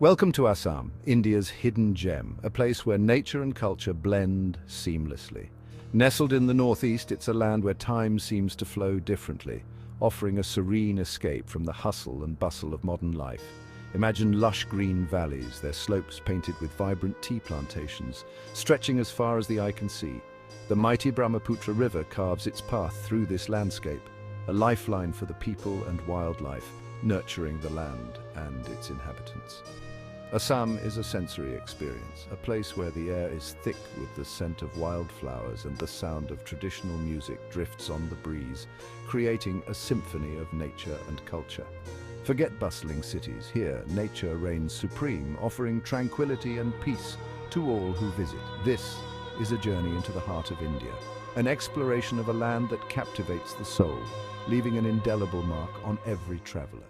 Welcome to Assam, India's hidden gem, a place where nature and culture blend seamlessly. Nestled in the northeast, it's a land where time seems to flow differently, offering a serene escape from the hustle and bustle of modern life. Imagine lush green valleys, their slopes painted with vibrant tea plantations, stretching as far as the eye can see. The mighty Brahmaputra River carves its path through this landscape, a lifeline for the people and wildlife, nurturing the land and its inhabitants. Assam is a sensory experience, a place where the air is thick with the scent of wildflowers and the sound of traditional music drifts on the breeze, creating a symphony of nature and culture. Forget bustling cities. Here, nature reigns supreme, offering tranquility and peace to all who visit. This is a journey into the heart of India, an exploration of a land that captivates the soul, leaving an indelible mark on every traveler.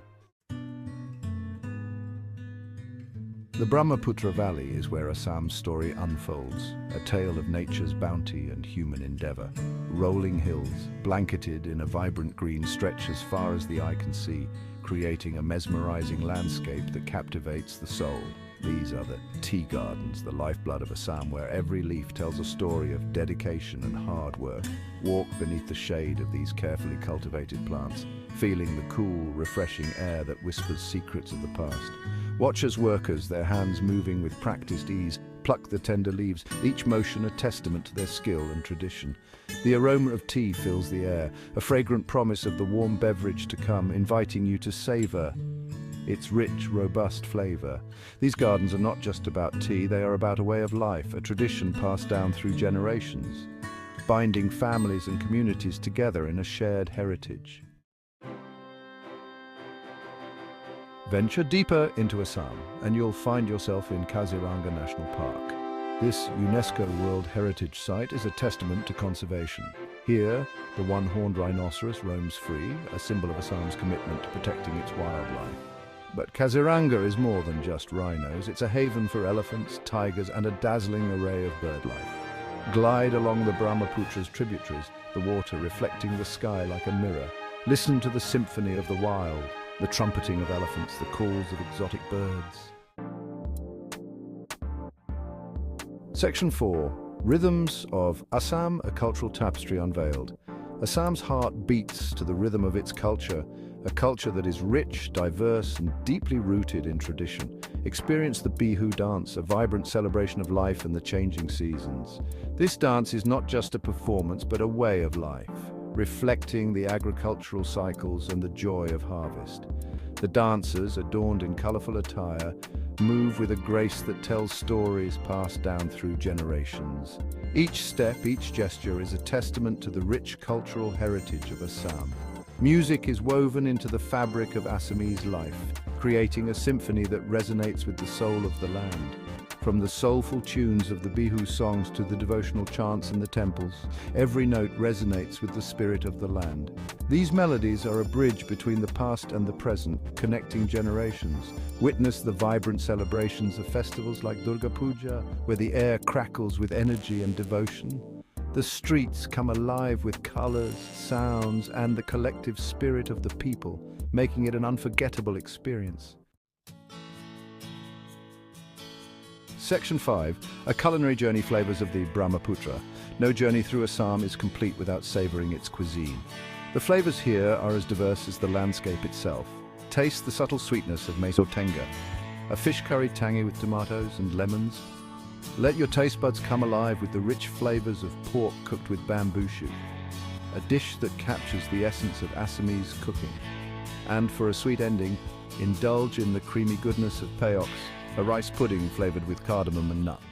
The Brahmaputra Valley is where Assam's story unfolds, a tale of nature's bounty and human endeavor. Rolling hills, blanketed in a vibrant green, stretch as far as the eye can see, creating a mesmerizing landscape that captivates the soul. These are the tea gardens, the lifeblood of Assam, where every leaf tells a story of dedication and hard work. Walk beneath the shade of these carefully cultivated plants, feeling the cool, refreshing air that whispers secrets of the past. Watch as workers, their hands moving with practiced ease, pluck the tender leaves, each motion a testament to their skill and tradition. The aroma of tea fills the air, a fragrant promise of the warm beverage to come, inviting you to savor its rich, robust flavor. These gardens are not just about tea, they are about a way of life, a tradition passed down through generations, binding families and communities together in a shared heritage. Venture deeper into Assam, and you'll find yourself in Kaziranga National Park. This UNESCO World Heritage Site is a testament to conservation. Here, the one-horned rhinoceros roams free, a symbol of Assam's commitment to protecting its wildlife. But Kaziranga is more than just rhinos. It's a haven for elephants, tigers, and a dazzling array of birdlife. Glide along the Brahmaputra's tributaries, the water reflecting the sky like a mirror. Listen to the symphony of the wild, the trumpeting of elephants, the calls of exotic birds. Section 4. Rhythms of Assam, a cultural tapestry unveiled. Assam's heart beats to the rhythm of its culture, a culture that is rich, diverse, and deeply rooted in tradition. Experience the Bihu dance, a vibrant celebration of life and the changing seasons. This dance is not just a performance, but a way of life, reflecting the agricultural cycles and the joy of harvest. The dancers, adorned in colorful attire, move with a grace that tells stories passed down through generations. Each step, each gesture is a testament to the rich cultural heritage of Assam. Music is woven into the fabric of Assamese life, creating a symphony that resonates with the soul of the land. From the soulful tunes of the Bihu songs to the devotional chants in the temples, every note resonates with the spirit of the land. These melodies are a bridge between the past and the present, connecting generations. Witness the vibrant celebrations of festivals like Durga Puja, where the air crackles with energy and devotion. The streets come alive with colors, sounds, and the collective spirit of the people, making it an unforgettable experience. Section 5. A culinary journey, flavors of the Brahmaputra. No journey through Assam is complete without savoring its cuisine. The flavors here are as diverse as the landscape itself. Taste the subtle sweetness of meso tenga, a fish curry tangy with tomatoes and lemons. Let your taste buds come alive with the rich flavors of pork cooked with bamboo shoot, a dish that captures the essence of Assamese cooking. And for a sweet ending, indulge in the creamy goodness of payox, a rice pudding flavored with cardamom and nuts.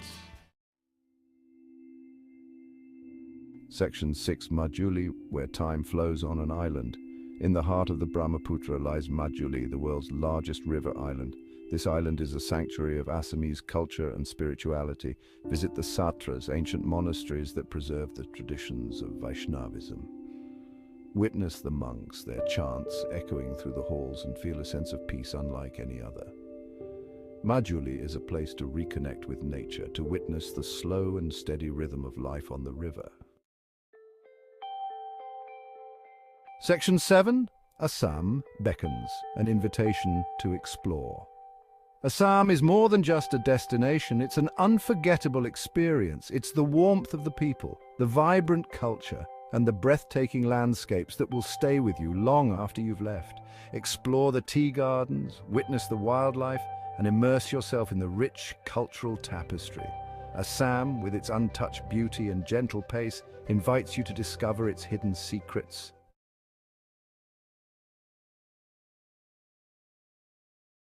Section 6. Majuli, where time flows on an island. In the heart of the Brahmaputra lies Majuli, the world's largest river island. This island is a sanctuary of Assamese culture and spirituality. Visit the satras, ancient monasteries that preserve the traditions of Vaishnavism. Witness the monks, their chants echoing through the halls, and feel a sense of peace unlike any other. Majuli is a place to reconnect with nature, to witness the slow and steady rhythm of life on the river. Section 7. Assam beckons, an invitation to explore. Assam is more than just a destination, it's an unforgettable experience. It's the warmth of the people, the vibrant culture, and the breathtaking landscapes that will stay with you long after you've left. Explore the tea gardens, witness the wildlife, and immerse yourself in the rich cultural tapestry. Assam, with its untouched beauty and gentle pace, invites you to discover its hidden secrets.